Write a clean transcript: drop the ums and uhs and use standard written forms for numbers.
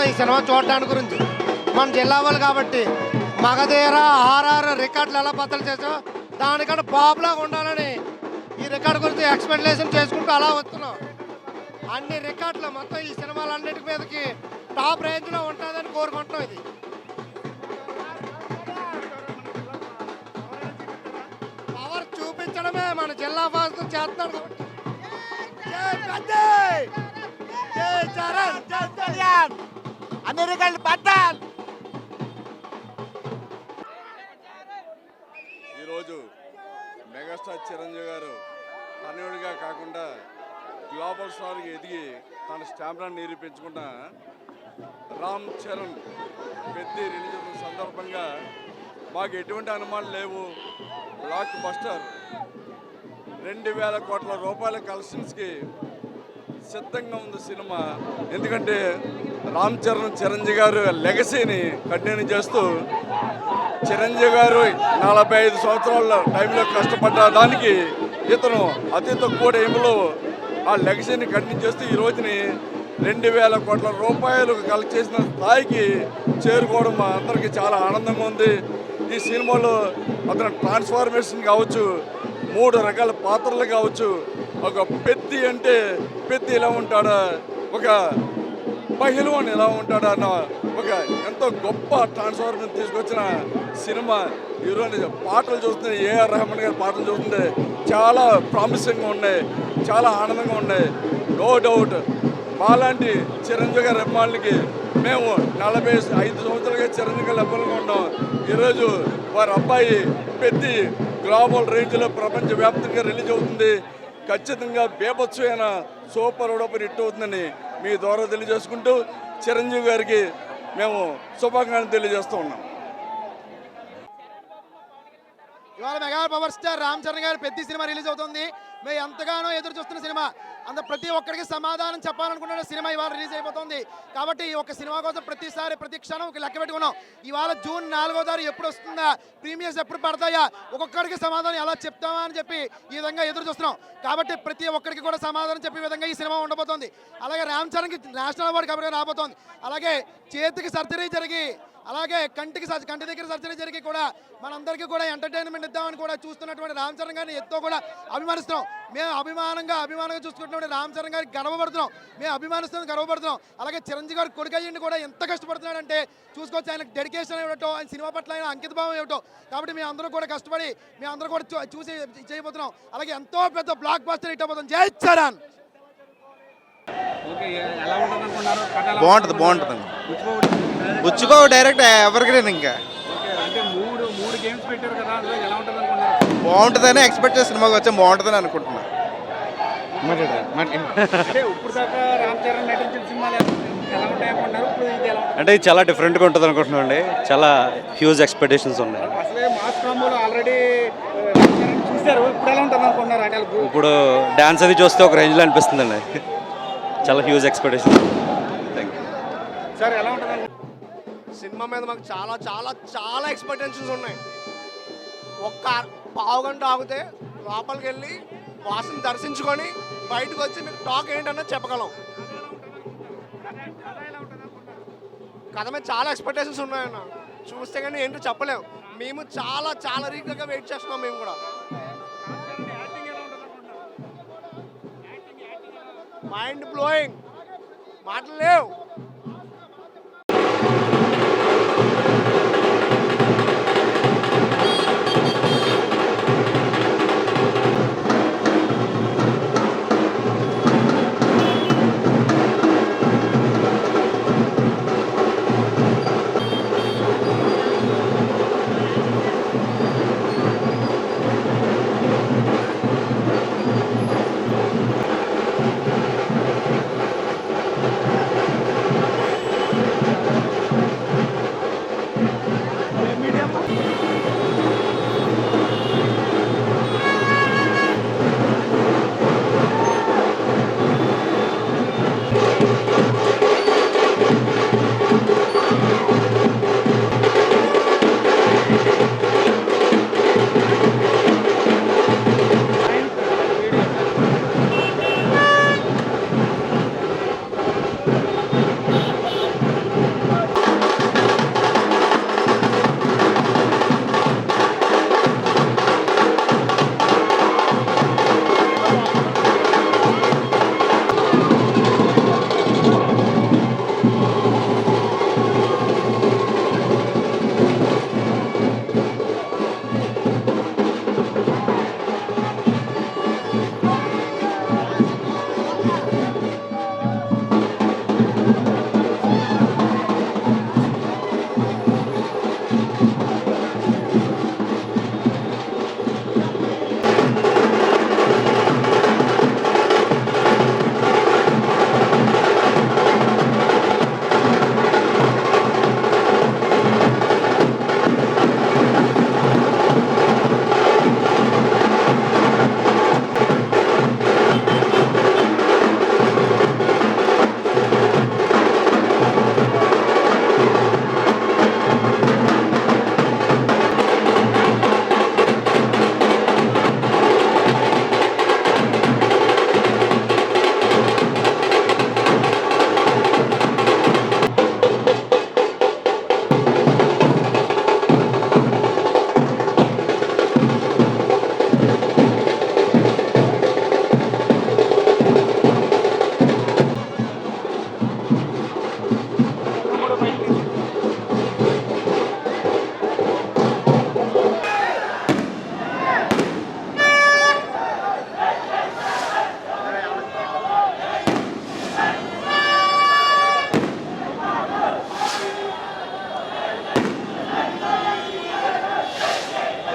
మొత్తం ఈ సినిమా చూడడానికి గురించి. మన జిల్లా వాళ్ళు కాబట్టి మగధీర ఆర్ఆర్ రికార్డులు ఎలా బద్దలు చేసో దానికంటే పాపులాగా ఉండాలని ఈ రికార్డు గురించి ఎక్స్పెక్టేషన్ చేసుకుంటూ అలా వస్తున్నాం. అన్ని రికార్డులు మొత్తం ఈ సినిమాలన్నిటి మీదకి టాప్ రేంజ్లో ఉంటుందని కోరుకుంటున్నాం. ఇది పవర్ చూపించడమే మన జిల్లా వాసులు చేస్తున్నాడు కాబట్టి. ఈరోజు మెగాస్టార్ చిరంజీవి గారు తనయుడిగా కాకుండా గ్లోబల్ స్టార్కి ఎదిగి తన స్టామినాను నిరూపించుకున్న రామ్ చరణ్ పెద్ది రిలీజ్ సందర్భంగా మాకు ఎటువంటి అనుమానాలు లేవు. బ్లాక్ బస్టర్ 2000 కోట్ల రూపాయల కలెక్షన్స్కి సిద్ధంగా ఉంది సినిమా. ఎందుకంటే రామ్ చరణ్ చిరంజీవి గారు లెగసీని కంటిన్యూ చేస్తూ చిరంజీవి గారు 45 సంవత్సరాల టైంలో కష్టపడ్డ దానికి ఇతను అతి తక్కువ టైంలో ఆ లెగసీని కంటిన్యూ చేస్తూ ఈ రోజుని 2000 కోట్ల రూపాయలు కలెక్ట్ చేసిన స్థాయికి చేరుకోవడం మా అందరికీ చాలా ఆనందంగా ఉంది. ఈ సినిమాలో అతను ట్రాన్స్ఫార్మేషన్ కావచ్చు, 3 రకాల పాత్రలు కావచ్చు, ఒక పెద్ది అంటే పెద్ది ఎలా ఉంటాడా, ఒక పహిల్వాన్ ఎలా ఉంటాడా అన్న ఒక ఎంతో గొప్ప ట్రాన్స్ఫార్మేషన్ తీసుకొచ్చిన సినిమా. ఈరోజు పాటలు చూస్తుంటే ఏఆర్ రెహమాన్ గారి పాటలు చూస్తుంటే చాలా ప్రామిసింగ్గా ఉన్నాయి, చాలా ఆనందంగా ఉన్నాయి. నో డౌట్ మాలాంటి చిరంజీవి గారి అభిమానులకి మేము 45 సంవత్సరాలుగా చిరంజీవి గారి అభిమానులుగా ఉన్నాం. ఈరోజు వారి అబ్బాయి పెద్ది గ్లోబల్ రేంజ్లో ప్రపంచవ్యాప్తంగా రిలీజ్ అవుతుంది. ఖచ్చితంగా బేభత్సమైన సూపర్ డూపర్ హిట్ అవుతుందని మీ ద్వారా తెలియజేసుకుంటూ చిరంజీవి గారికి మేము శుభాకాంక్షలు తెలియజేస్తూ ఉన్నాం. ఇవాళ mega power star Ram Charan గారి పెద్ద సినిమా రిలీజ్ అవుతుంది. మేము ఎంతగానో ఎదురు చూస్తున్న సినిమా, అంత ప్రతి ఒక్కరికి సమాధానం చెప్పాలనుకుంటున్న సినిమా ఇవాళ రిలీజ్ అయిపోతుంది. కాబట్టి ఈ ఒక్క సినిమా కోసం ప్రతిసారి ప్రతి క్షణం ఒక లెక్క పెట్టుకున్నాం. ఇవాళ జూన్ 4వ తారీఖు ఎప్పుడు వస్తుందా, ప్రీమియర్స్ ఎప్పుడు పడతాయా, ఒక్కొక్కరికి సమాధానం ఎలా చెప్తామా అని చెప్పి ఈ విధంగా ఎదురు చూస్తున్నాం. కాబట్టి ప్రతి ఒక్కరికి కూడా సమాధానం చెప్పే విధంగా ఈ సినిమా ఉండబోతోంది. అలాగే రామ్ చరణ్కి నేషనల్ అవార్డు కాబట్టి రాబోతోంది. అలాగే చేతికి సర్జరీ జరిగి, అలాగే కంటి దగ్గర సర్జరీ జరిగి కూడా మనందరికీ కూడా ఎంటర్టైన్మెంట్ ఇద్దామని కూడా చూస్తున్నటువంటి రామ్ చరణ్ గారిని ఎంతో కూడా అభిమానిస్తున్నాం. మేము అభిమానంగా చూసుకుంటున్నటువంటి రామ్ చరణ్ గారికి గర్వపడుతున్నాం. మేము అభిమానిస్తున్నాం, గర్వపడుతున్నాం. అలాగే చిరంజీవి గారు కొడుకయ్యండి కూడా ఎంత కష్టపడుతున్నాడంటే చూసుకోవచ్చు. ఆయనకు డెడికేషన్ ఏమిటో, ఆయన సినిమా పట్ల ఆయన అంకితభావం ఏమిటో. కాబట్టి మేము అందరూ కూడా కష్టపడి మేము అందరూ కూడా చూసి చేయబోతున్నాం. అలాగే ఎంతో పెద్ద బ్లాక్ బస్టర్ హిట్ అవబోతుంది. జై చరణ్. బాగుంటుంది. బుచ్చుకో డైరెక్ట్ ఎవరిగ్రీన్ ఇంకా బాగుంటుందని ఎక్స్పెక్ట్ చేసి సినిమాకి వచ్చాం. బాగుంటుందని అనుకుంటున్నా. అంటే ఇది చాలా డిఫరెంట్గా ఉంటుంది అనుకుంటున్నాం అండి. చాలా హ్యూజ్ ఎక్స్పెక్టేషన్స్ ఉన్నాయి. ఇప్పుడు డ్యాన్స్ అది చూస్తే ఒక రేంజ్లో అనిపిస్తుంది అండి. చాలా హ్యూజ్ ఎక్స్పెక్టేషన్స్. సినిమా మీద మాకు చాలా చాలా చాలా ఎక్స్పెక్టేషన్స్ ఉన్నాయి. ఒక్క పావు గంట ఆగితే లోపలికి వెళ్ళి వాసన దర్శించుకొని బయటకు వచ్చి మీకు టాక్ ఏంటన్నది చెప్పగలం. కథ మీద చాలా ఎక్స్పెక్టేషన్స్ ఉన్నాయన్న. చూస్తే కానీ ఏంటో చెప్పలేము. మేము చాలా చాలా రీతిగా వెయిట్ చేస్తున్నాం. మేము కూడా మైండ్ బ్లోయింగ్, మాటలు లేవు.